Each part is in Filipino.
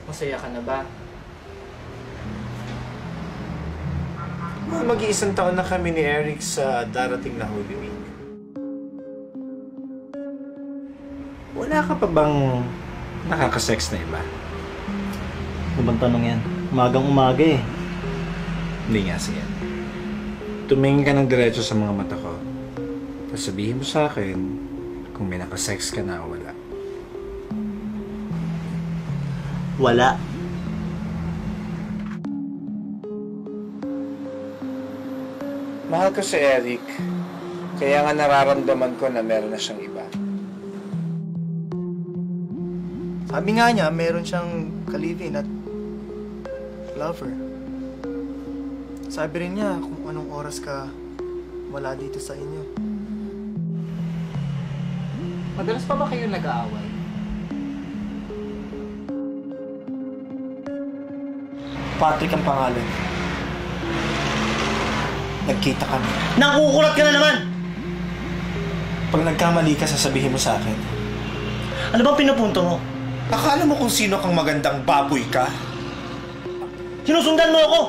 Masaya ka na ba? Mag-iisang taon na kami ni Eric sa darating na Holy Week. Wala ka pa bang nakakasex na iba? Ano bang tanong yan? Umagang-umaga eh. Hindi nga siya. Tumingin ka ng diretso sa mga mata ko. Tapos sabihin mo sa akin kung may nakasex ka na o wala. Wala. Mahal ko si Eric. Kaya nga nararamdaman ko na meron na siyang iba. Sabi nga niya, meron siyang kalivin at lover. Sabi rin niya kung anong oras ka wala dito sa inyo. Madalas pa ba kayo nag-aaway? Patrick ang pangalan. Nagkita kami. Nakukulat ka na naman! Pag nagkamali ka, sasabihin mo sa akin. Ano bang pinupunto mo? Akala mo kung sino kang magandang baboy ka? Sinusundan mo ako!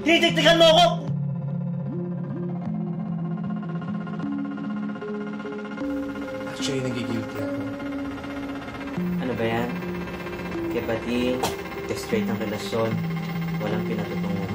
Tinitiktikan mo ako! Actually, nagigilty ako. Ano ba yan? Kaya pati, straight ang relasyon, walang pinatutunguhan.